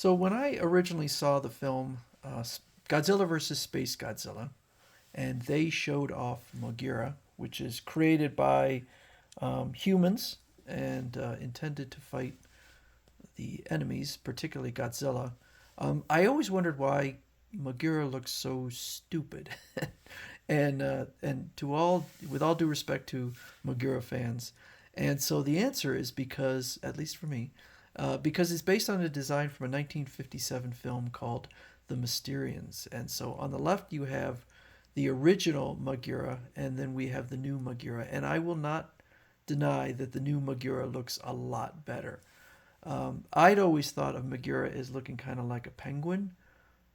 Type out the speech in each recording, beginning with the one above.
So when I originally saw the film Godzilla versus Space Godzilla, and they showed off Mogura, which is created by humans and intended to fight the enemies, particularly Godzilla. I always wondered why Mogura looks so stupid, and to all with all due respect to Mogura fans, and so the answer is because, at least for me, because it's based on a design from a 1957 film called The Mysterians, and so on the left you have the original Mogura, and then we have the new Mogura, and I will not deny that the new Mogura looks a lot better. I'd always thought of Megura as looking kind of like a penguin,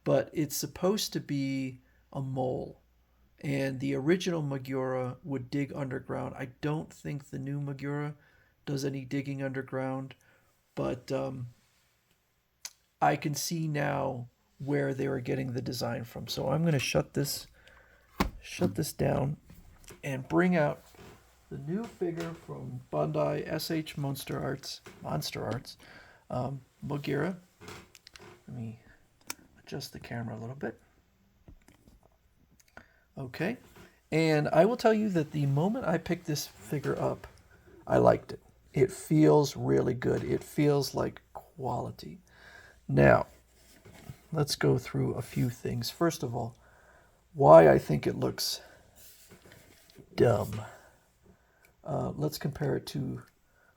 but it's supposed to be a mole. And the original Megura would dig underground. I don't think the new Megura does any digging underground, but I can see now where they were getting the design from. So I'm going to shut this down and bring out the new figure from Bandai s.h.monsterarts, Monster Arts, M.O.G.U.E.R.A. Let me adjust the camera a little bit. Okay. And I will tell you that the moment I picked this figure up, I liked it. It feels really good. It feels like quality. Now, let's go through a few things. First of all, why I think it looks dumb. Let's compare it to,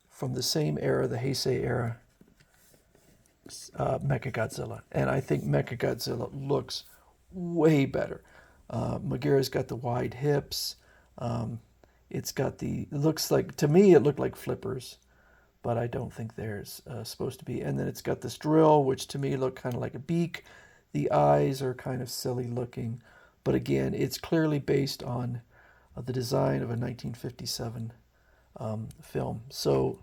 from the same era, the Heisei era, Mechagodzilla. And I think Mechagodzilla looks way better. Megura's got the wide hips. It's got it looks like, to me, it looked like flippers, but I don't think there's supposed to be. And then it's got this drill, which to me looked kind of like a beak. The eyes are kind of silly looking. But again, it's clearly based on the design of a 1957 film. So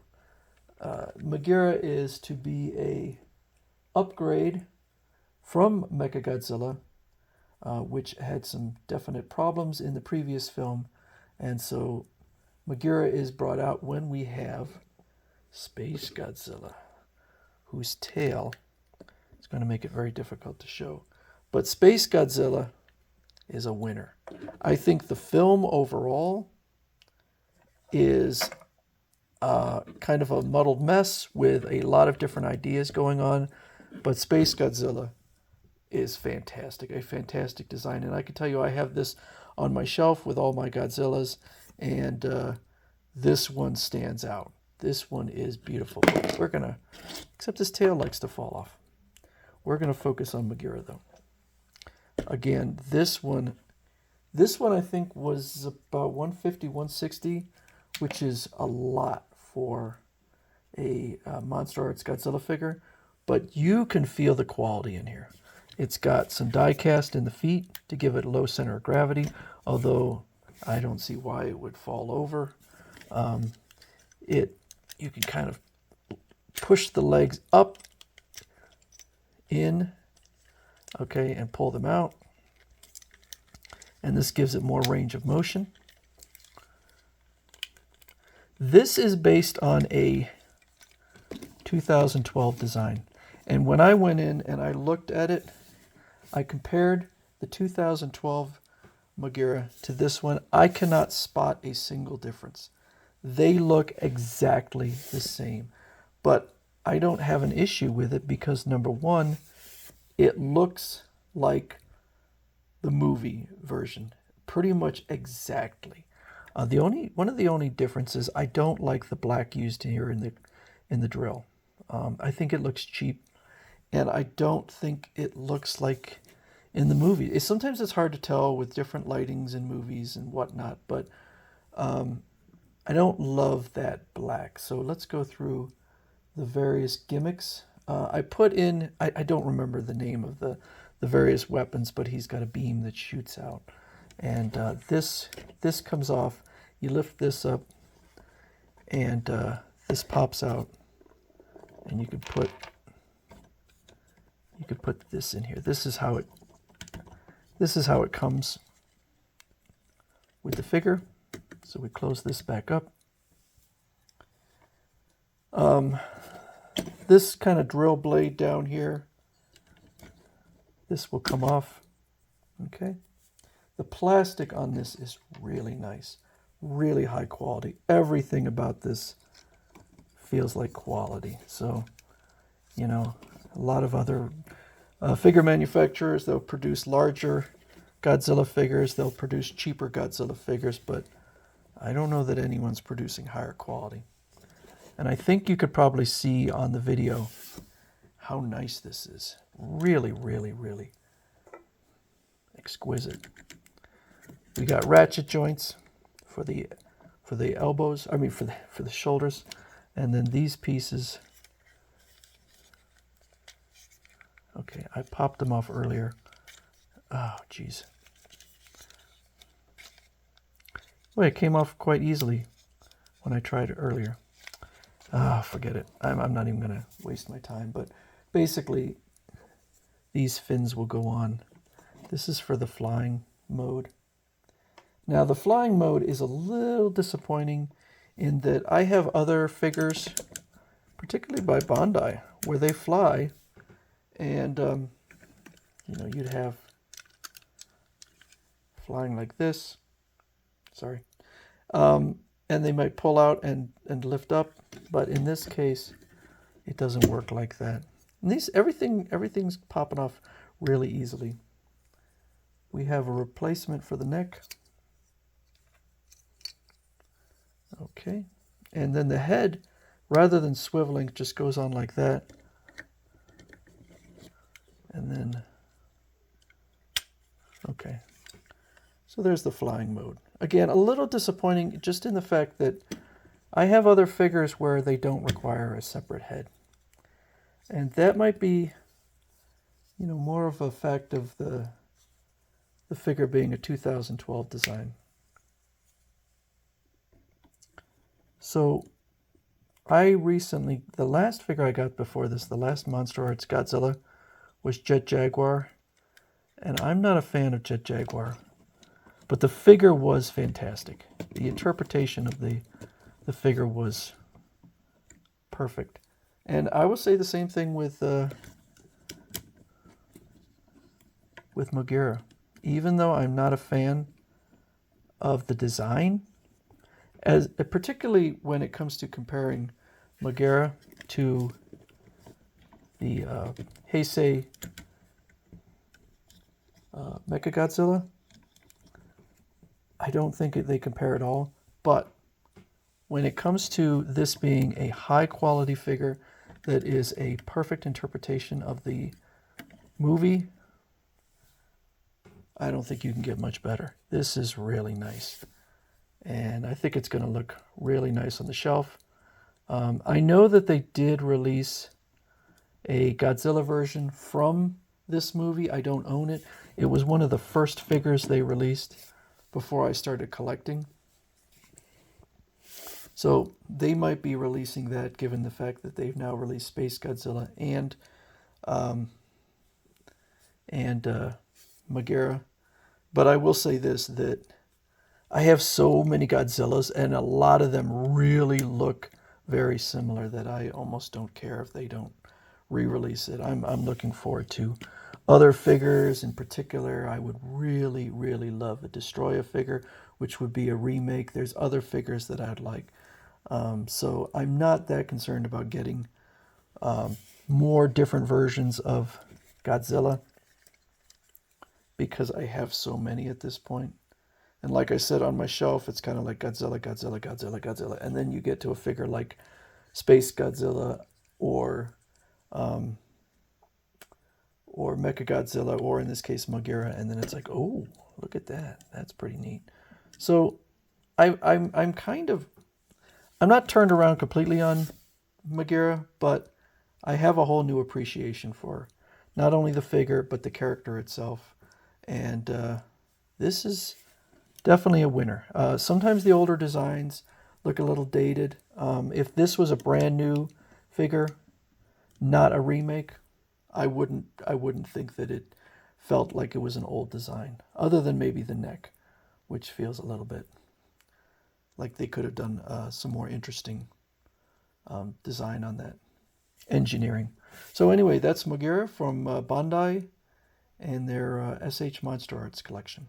M.O.G.U.E.R.A is to be a upgrade from Mechagodzilla, which had some definite problems in the previous film. And so M.O.G.U.E.R.A is brought out when we have Space Godzilla, whose tail is going to make it very difficult to show. But Space Godzilla is a winner. I think the film overall is kind of a muddled mess with a lot of different ideas going on, but Space Godzilla is fantastic, a fantastic design. And I can tell you, I have this on my shelf with all my Godzillas, and this one stands out. This one is beautiful. We're going to, except his tail likes to fall off. We're going to focus on Megura, though. Again, this one I think was about 150, 160, which is a lot for a Monster Arts Godzilla figure, but you can feel the quality in here. It's got some die cast in the feet to give it a low center of gravity, although I don't see why it would fall over. You can kind of push the legs up, in, okay, and pull them out. And this gives it more range of motion. This is based on a 2012 design. And when I went in and I looked at it, I compared the 2012 M.O.G.U.E.R.A to this one. I cannot spot a single difference. They look exactly the same. But I don't have an issue with it because, number one, it looks like the movie version, pretty much exactly. One of the only differences, I don't like the black used here in the drill. I think it looks cheap, and I don't think it looks like in the movie. Sometimes it's hard to tell with different lightings in movies and whatnot, but I don't love that black. So let's go through the various gimmicks. I put in, I don't remember the name of the various weapons, but he's got a beam that shoots out. And this comes off. You lift this up, and this pops out, and you could put this in here. This is how it comes with the figure. So we close this back up. This kind of drill blade down here This will come off. Okay. The plastic on this is really nice, really high quality. Everything about this feels like quality. So, you know, a lot of other figure manufacturers, they'll produce larger Godzilla figures, they'll produce cheaper Godzilla figures, but I don't know that anyone's producing higher quality. And I think you could probably see on the video how nice this is. Really, really, really exquisite. We got ratchet joints for the elbows, I mean for the shoulders, and then these pieces. Okay, I popped them off earlier. Oh, geez. Well, it came off quite easily when I tried it earlier. Ah, forget it. I'm not even going to waste my time. But basically, these fins will go on. This is for the flying mode. Now, the flying mode is a little disappointing in that I have other figures, particularly by Bandai, where they fly, and you know, you'd have flying like this. Sorry. And they might pull out and lift up, but in this case, it doesn't work like that. And everything's popping off really easily. We have a replacement for the neck. Okay. And then the head, rather than swiveling, just goes on like that. And then, okay. So there's the flying mode. Again, a little disappointing just in the fact that I have other figures where they don't require a separate head. And that might be, you know, more of a fact of the figure being a 2012 design. So the last figure I got before this, the last Monster Arts Godzilla, was Jet Jaguar. And I'm not a fan of Jet Jaguar. But the figure was fantastic. The interpretation of the figure was perfect. And I will say the same thing with M.O.G.U.E.R.A. Even though I'm not a fan of the design, particularly when it comes to comparing M.O.G.U.E.R.A to the Heisei Mechagodzilla, I don't think they compare at all. But when it comes to this being a high quality figure that is a perfect interpretation of the movie, I don't think you can get much better. This is really nice. And I think it's going to look really nice on the shelf. I know that they did release a Godzilla version from this movie. I don't own it. It was one of the first figures they released before I started collecting. So they might be releasing that, given the fact that they've now released Space Godzilla and M.O.G.U.E.R.A. But I will say this, that I have so many Godzillas, and a lot of them really look very similar that I almost don't care if they don't re-release it. I'm looking forward to other figures. In particular, I would really, really love a Destroyer figure, which would be a remake. There's other figures that I'd like. So I'm not that concerned about getting more different versions of Godzilla, because I have so many at this point. And like I said, on my shelf, it's kind of like Godzilla, Godzilla, Godzilla, Godzilla. And then you get to a figure like Space Godzilla or Mechagodzilla, or in this case, M.O.G.U.E.R.A. And then it's like, oh, look at that. That's pretty neat. So I'm not turned around completely on M.O.G.U.E.R.A, but I have a whole new appreciation for not only the figure, but the character itself. And this is definitely a winner. Sometimes the older designs look a little dated. If this was a brand new figure, not a remake, I wouldn't think that it felt like it was an old design, other than maybe the neck, which feels a little bit like they could have done some more interesting design on that engineering. So anyway, that's M.O.G.U.E.R.A from Bandai, in their S.H. Monster Arts collection.